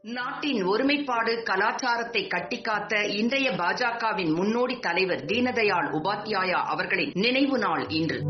நாட்டின் ஒருமைப்பாடு கலாச்சாரத்தை கட்டிக்காத்த இன்றைய பாஜகவின் முன்னோடி தலைவர் தீனதயாள் உபாத்யாயா அவர்களின் நினைவு நாள் இன்று.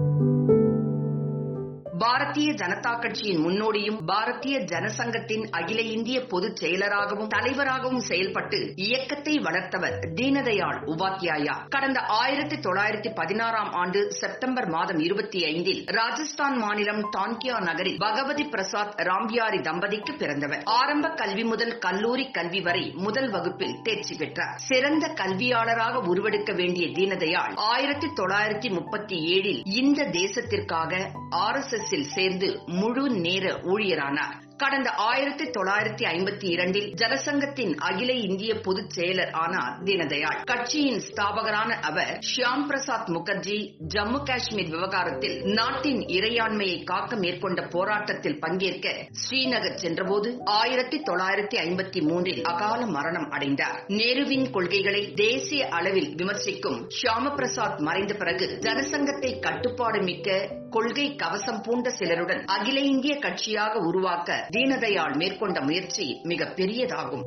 பாரதிய ஜனதா கட்சியின் முன்னோடியும் பாரதிய ஜனசங்கத்தின் அகில இந்திய பொதுச் செயலராகவும் தலைவராகவும் செயல்பட்டு இயக்கத்தை வளர்த்தவர் தீனதயாள் உபாத்யாயா. கடந்த 1916 ஆண்டு செப்டம்பர் மாதம் 25 ராஜஸ்தான் மாநிலம் தான்கியா நகரில் பகவதி பிரசாத் ராம்பியாரி தம்பதிக்கு பிறந்தவர். ஆரம்ப கல்வி முதல் கல்லூரி கல்வி வரை முதல் வகுப்பில் தேர்ச்சி பெற்றார். சிறந்த கல்வியாளராக உருவெடுக்க வேண்டிய தீனதயாள் 1937 இந்த தேசத்திற்காக RSS சேர்ந்து முழு நேர ஊழியரானார். கடந்த 1952 ஜனசங்கத்தின் அகில இந்திய பொதுச் செயலர் ஆனார் தீனதயாள். கட்சியின் ஸ்தாபகரான அவர் ஷியாம் பிரசாத் முகர்ஜி ஜம்மு காஷ்மீர் விவகாரத்தில் நாட்டின் இறையாண்மையை காக்க மேற்கொண்ட போராட்டத்தில் பங்கேற்க ஸ்ரீநகர் சென்றபோது 1953 அகால மரணம் அடைந்தார். நேருவின் கொள்கைகளை தேசிய அளவில் விமர்சிக்கும் ஷியாம பிரசாத் மறைந்த பிறகு ஜனசங்கத்தை கட்டுப்பாடு மிக்க கொள்கை கவசம் பூண்ட சிலருடன் அகில இந்திய கட்சியாக உருவாக்க தீனதயாள் மேற்கொண்ட முயற்சி மிக பெரியதாகும்.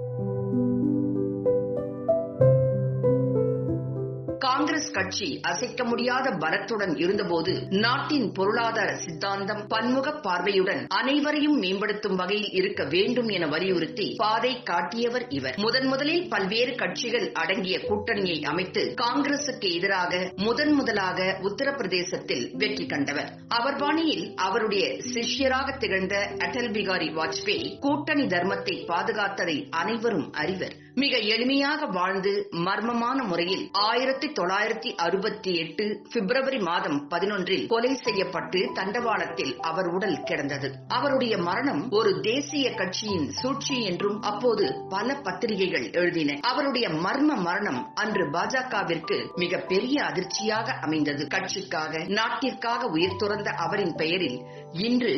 காங்கிரஸ் கட்சி அசைக்க முடியாத பலத்துடன் இருந்தபோது நாட்டின் பொருளாதார சித்தாந்தம் பன்முக பார்வையுடன் அனைவரையும் மேம்படுத்தும் வகையில் இருக்க வேண்டும் என வலியுறுத்தி பாதை காட்டியவர் இவர். முதலில் பல்வேறு கட்சிகள் அடங்கிய கூட்டணியை அமைத்து காங்கிரசுக்கு எதிராக முதலாக உத்தரப்பிரதேசத்தில் வெற்றி கண்டவர். அவர் பாணியில் அவருடைய சிஷ்யராக திகழ்ந்த அடல் பிகாரி வாஜ்பேயி கூட்டணி தர்மத்தை பாதுகாத்ததை அனைவரும் அறிவர். மிக எளிமையாக வாழ்ந்து மர்மமான முறையில் 1968 பிப்ரவரி மாதம் 11 கொலை செய்யப்பட்டு தண்டவாளத்தில் அவர் உடல் கிடந்தது. அவருடைய மரணம் ஒரு தேசிய கட்சியின் சூழ்ச்சி என்றும் அப்போது பல பத்திரிகைகள் எழுதின. அவருடைய மர்ம மரணம் அன்று பாஜகவிற்கு மிக பெரிய அதிர்ச்சியாக அமைந்தது. கட்சிக்காக நாட்டிற்காக உயிர் துறந்த அவரின் பெயரில் இன்று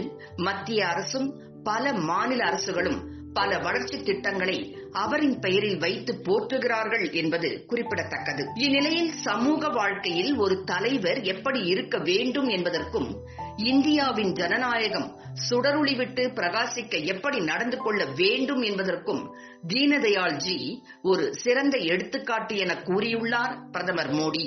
மத்திய அரசும் பல மாநில அரசுகளும் பல வளர்ச்சி திட்டங்களை அவரின் பெயரில் வைத்து போற்றுகிறார்கள் என்பது குறிப்பிடத்தக்கது. இந்நிலையில் சமூக வாழ்க்கையில் ஒரு தலைவர் எப்படி இருக்க வேண்டும் என்பதற்கும் இந்தியாவின் ஜனநாயகம் சுடரொளி விட்டு பிரகாசிக்க எப்படி நடந்து கொள்ள வேண்டும் என்பதற்கும் தீனதயாள்ஜி ஒரு சிறந்த எடுத்துக்காட்டு என கூறியுள்ளார் பிரதமர் மோடி.